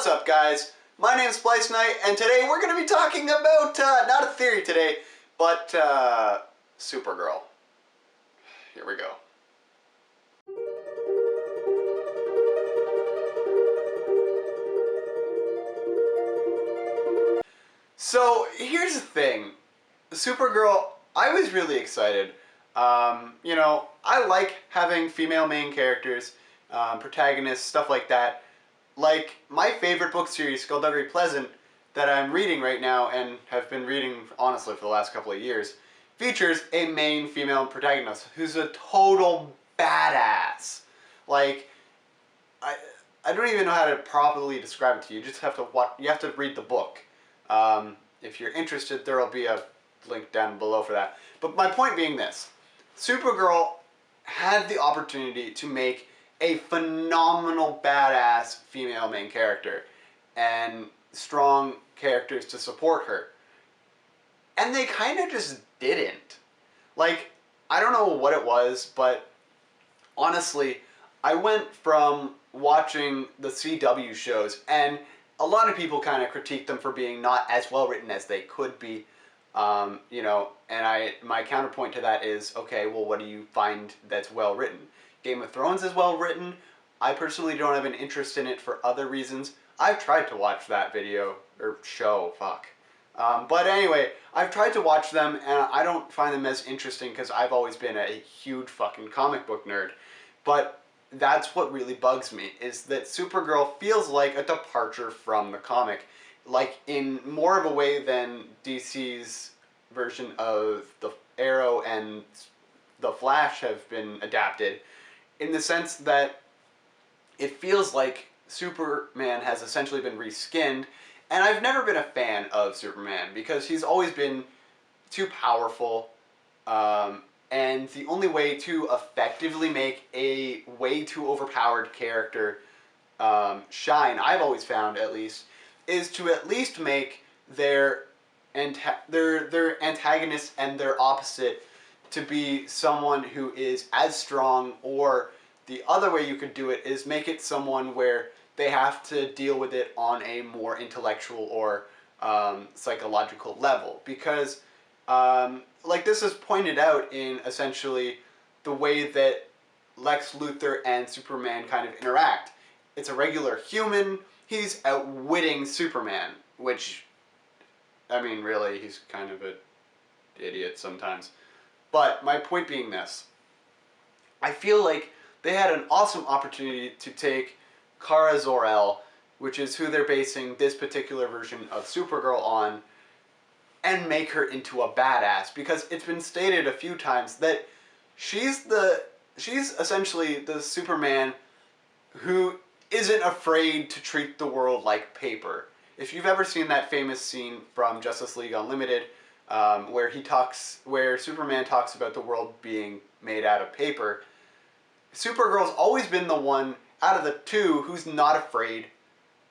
What's up, guys? My name is Splice Knight, and today we're going to be talking about, not a theory today, but Supergirl. Here we go. So, here's the thing. Supergirl, I was really excited. You know, I like having female main characters, protagonists, stuff like that. Like, my favorite book series, Skullduggery Pleasant, that I'm reading right now, and have been reading, honestly, for the last couple of years, features a main female protagonist who's a total badass. Like, I don't even know how to properly describe it to you. You just have to you have to read the book. If you're interested, there will be a link down below for that. But my point being this. Supergirl had the opportunity to make a phenomenal badass female main character and strong characters to support her. And they kind of just didn't. Like, I don't know what it was, but honestly, I went from watching the CW shows, and a lot of people kind of critique them for being not as well written as they could be. You know, and my counterpoint to that is, okay, well, what do you find that's well written? Game of Thrones is well written. I personally don't have an interest in it for other reasons. I've tried to watch that video, or show, fuck. But anyway, I've tried to watch them, and I don't find them as interesting because I've always been a huge fucking comic book nerd. But that's what really bugs me, is that Supergirl feels like a departure from the comic. Like, in more of a way than DC's version of the Arrow and the Flash have been adapted, in the sense that it feels like Superman has essentially been reskinned, and I've never been a fan of Superman because he's always been too powerful, and the only way to effectively make a way too overpowered character shine, I've always found at least, is to at least make their antagonist and their opposite to be someone who is as strong, or the other way you could do it is make it someone where they have to deal with it on a more intellectual or psychological level. Because, like this is pointed out in essentially the way that Lex Luthor and Superman kind of interact. It's a regular human, he's outwitting Superman, which, I mean, really, he's kind of an idiot sometimes. But my point being this, I feel like they had an awesome opportunity to take Kara Zor-el, which is who they're basing this particular version of Supergirl on, and make her into a badass. Because it's been stated a few times that she's essentially the Superman who isn't afraid to treat the world like paper. If you've ever seen that famous scene from Justice League Unlimited, where Superman talks about the world being made out of paper, Supergirl's always been the one out of the two who's not afraid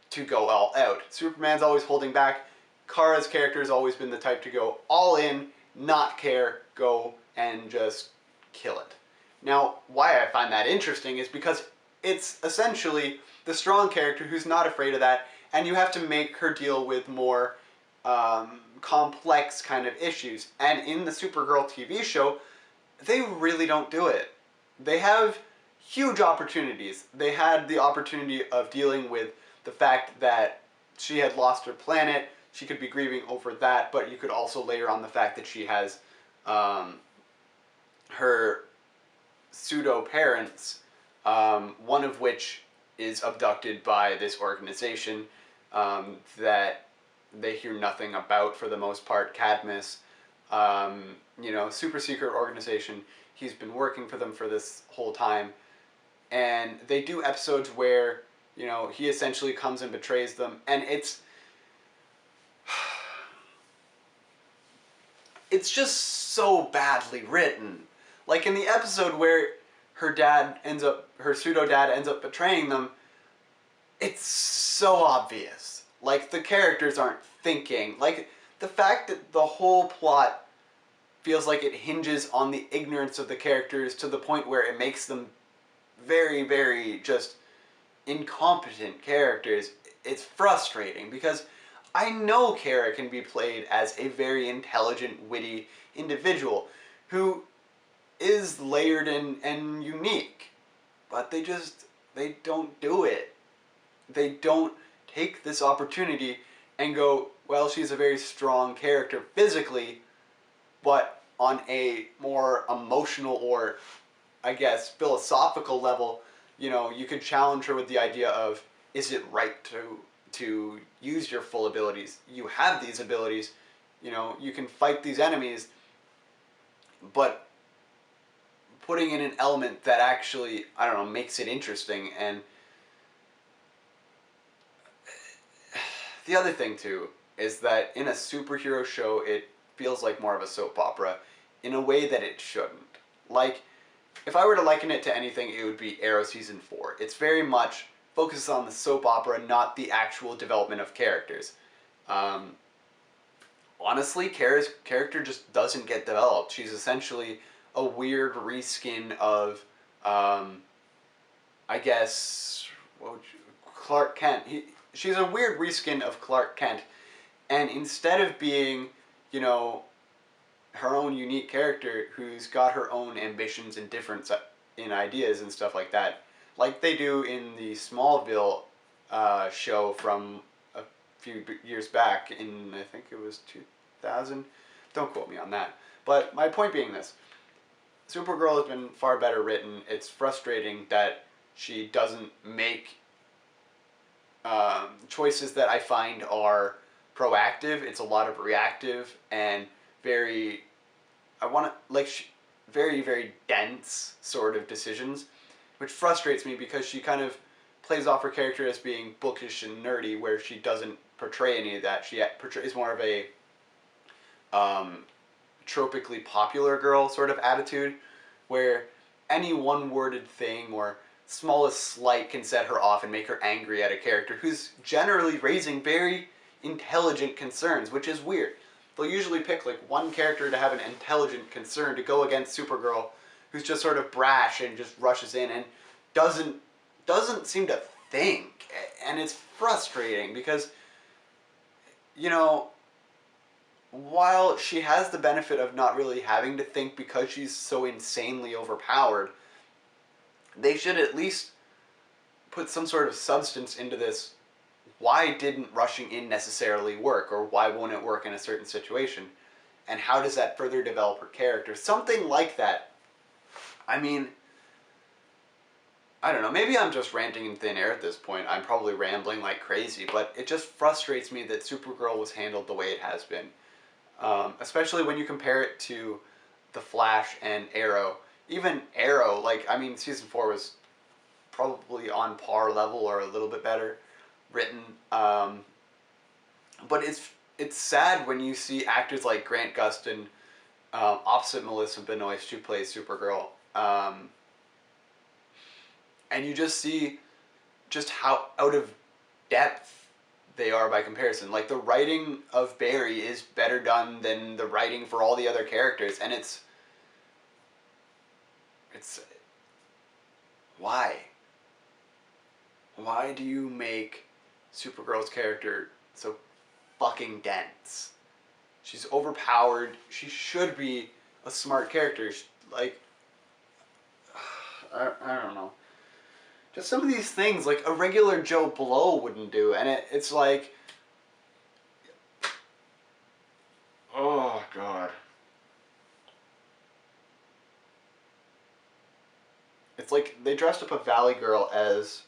to go all out. Superman's always holding back. Kara's character has always been the type to go all in, not care, go and just kill it. Now, why I find that interesting is because it's essentially the strong character who's not afraid of that, and you have to make her deal with more complex kind of issues. And in the Supergirl TV show, they really don't do it. They have huge opportunities. They had the opportunity of dealing with the fact that she had lost her planet. She could be grieving over that, but you could also layer on the fact that she has her pseudo-parents, one of which is abducted by this organization that they hear nothing about for the most part, Cadmus. You know, super secret organization. He's been working for them for this whole time. And they do episodes where, you know, he essentially comes and betrays them. And it's just so badly written. Like in the episode where her pseudo-dad ends up betraying them, it's so obvious. Like, the characters aren't thinking. Like, the fact that the whole plot feels like it hinges on the ignorance of the characters to the point where it makes them very, very just incompetent characters it's frustrating because I know Kara can be played as a very intelligent, witty individual who is layered and unique, but they don't do it. They don't take this opportunity and go, well, she's a very strong character physically, but on a more emotional or, I guess, philosophical level, you know, you could challenge her with the idea of, is it right to use your full abilities? You have these abilities, you know, you can fight these enemies, but putting in an element that actually, I don't know, makes it interesting. And the other thing too is that in a superhero show, it feels like more of a soap opera in a way that it shouldn't. Like, if I were to liken it to anything, it would be Arrow Season 4. It's very much focused on the soap opera, not the actual development of characters. Honestly, Kara's character just doesn't get developed. She's essentially a weird reskin of, I guess, Clark Kent. She's a weird reskin of Clark Kent, and instead of being, you know, her own unique character who's got her own ambitions and difference in ideas and stuff like that, like they do in the Smallville show from a few years back in, I think it was 2000. Don't quote me on that. But my point being this, Supergirl has been far better written. It's frustrating that she doesn't make choices that I find are proactive. It's a lot of reactive and very, very, very dense sort of decisions, which frustrates me because she kind of plays off her character as being bookish and nerdy, where she doesn't portray any of that. She portrays more of a tropically popular girl sort of attitude, where any one-worded thing or smallest slight can set her off and make her angry at a character who's generally raising very intelligent concerns, which is weird. They'll usually pick like one character to have an intelligent concern to go against Supergirl, who's just sort of brash and just rushes in and doesn't seem to think. And it's frustrating because, you know, while she has the benefit of not really having to think because she's so insanely overpowered, they should at least put some sort of substance into this. Why didn't rushing in necessarily work, or why won't it work in a certain situation? And how does that further develop her character? Something like that. I mean, I don't know, maybe I'm just ranting in thin air at this point. I'm probably rambling like crazy, but it just frustrates me that Supergirl was handled the way it has been. Especially when you compare it to The Flash and Arrow. Even Arrow, like, I mean, Season 4 was probably on par level or a little bit better written. But it's sad when you see actors like Grant Gustin opposite Melissa Benoist, who plays Supergirl. And you just see just how out of depth they are by comparison. Like, the writing of Barry is better done than the writing for all the other characters, and it's why? Why do you make Supergirl's character so fucking dense? She's overpowered. She should be a smart character. Like, I don't know. Just some of these things, like, a regular Joe Blow wouldn't do, and it's like, oh god. It's like they dressed up a Valley Girl as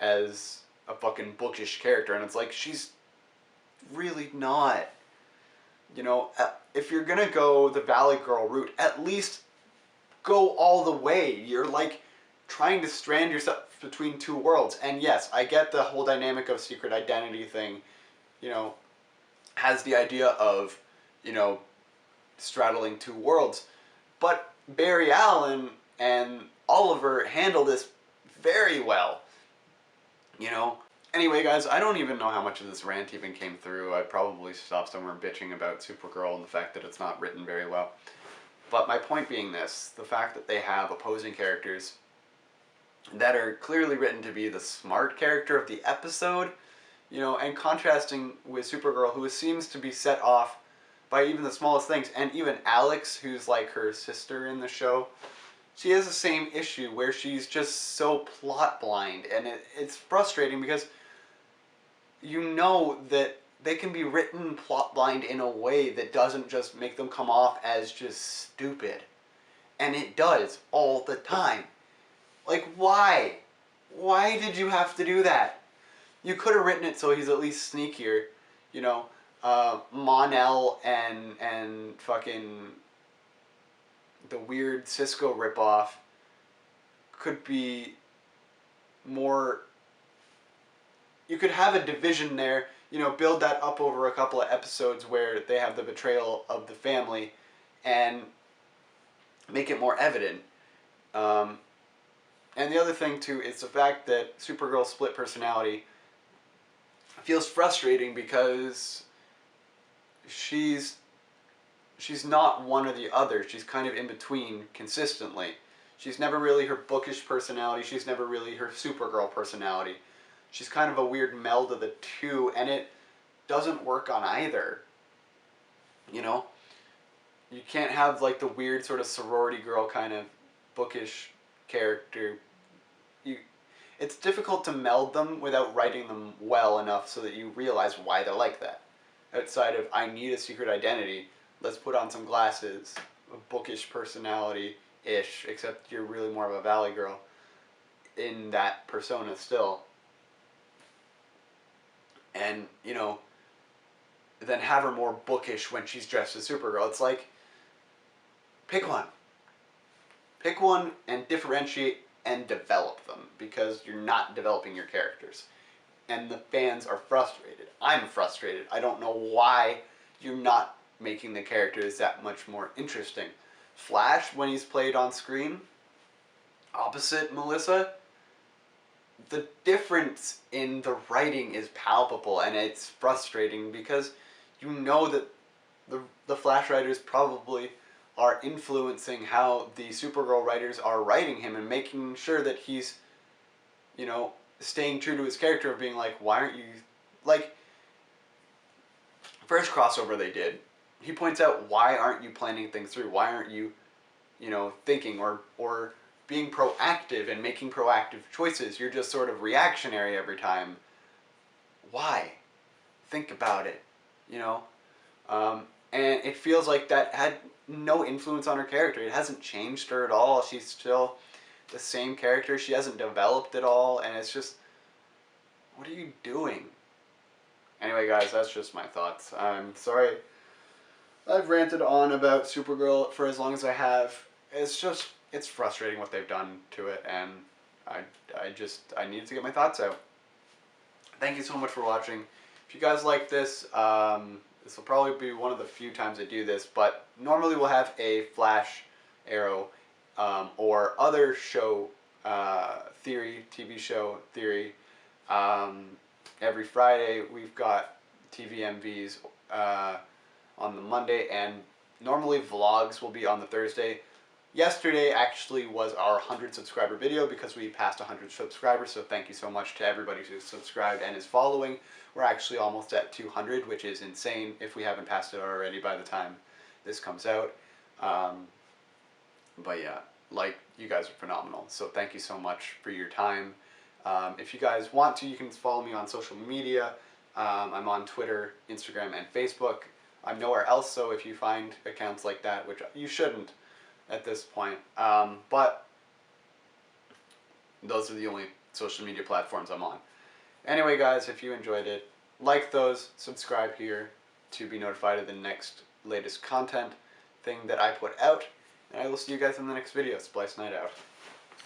a fucking bookish character, and it's like, she's really not. You know, if you're gonna go the Valley Girl route, at least go all the way. You're like trying to strand yourself between two worlds. And yes, I get the whole dynamic of secret identity thing, you know, has the idea of, you know, straddling two worlds. But Barry Allen and Oliver handle this very well, you know. Anyway, guys, I don't even know how much of this rant even came through. I'd probably stop somewhere bitching about Supergirl and the fact that it's not written very well. But my point being this, the fact that they have opposing characters that are clearly written to be the smart character of the episode You know, and contrasting with Supergirl, who seems to be set off by even the smallest things, and even Alex, who's like her sister in the show, she has the same issue where she's just so plot blind, and it's frustrating because you know that they can be written plot blind in a way that doesn't just make them come off as just stupid. And it does all the time. Like, why? Why did you have to do that? You could have written it so he's at least sneakier, you know. Mon-el and fucking the weird Cisco ripoff could be more. You could have a division there, you know, build that up over a couple of episodes where they have the betrayal of the family, and make it more evident. And the other thing too is the fact that Supergirl's split personality feels frustrating because she's not one or the other. She's kind of in between consistently. She's never really her bookish personality. She's never really her Supergirl personality. She's kind of a weird meld of the two, and it doesn't work on either. You know? You can't have like the weird sort of sorority girl kind of bookish character. It's difficult to meld them without writing them well enough so that you realize why they're like that. Outside of, I need a secret identity, let's put on some glasses, a bookish personality-ish, except you're really more of a valley girl in that persona still. And, you know, then have her more bookish when she's dressed as Supergirl. It's like, pick one. Pick one and differentiate and develop them, because you're not developing your characters. And the fans are frustrated. I'm frustrated. I don't know why you're not making the characters that much more interesting. Flash, when he's played on screen, opposite Melissa, the difference in the writing is palpable, and it's frustrating because you know that the Flash writers probably are influencing how the Supergirl writers are writing him and making sure that he's, you know, staying true to his character of being like, why aren't you, like, first crossover they did, he points out, why aren't you planning things through? Why aren't you, you know, thinking or being proactive and making proactive choices? You're just sort of reactionary every time. Why? Think about it, you know? And it feels like that had no influence on her character. It hasn't changed her at all. She's still the same character. She hasn't developed at all, and it's just, what are you doing? Anyway, guys, that's just my thoughts. I'm sorry I've ranted on about Supergirl for as long as I have. It's just, it's frustrating what they've done to it, and I needed to get my thoughts out. Thank you so much for watching. If you guys like this, this will probably be one of the few times I do this, but normally we'll have a Flash, Arrow, or other show theory, TV show theory. Every Friday we've got TVMVs on the Monday, and normally vlogs will be on the Thursday. Yesterday actually was our 100 subscriber video because we passed 100 subscribers, so thank you so much to everybody who's subscribed and is following. We're actually almost at 200, which is insane if we haven't passed it already by the time this comes out. But yeah, like, you guys are phenomenal, so thank you so much for your time. If you guys want to, you can follow me on social media. I'm on Twitter, Instagram, and Facebook. I'm nowhere else, so if you find accounts like that, which you shouldn't at this point, but those are the only social media platforms I'm on. Anyway, guys, if you enjoyed it, like those, subscribe here to be notified of the next latest content thing that I put out, and I will see you guys in the next video. Splice Night out.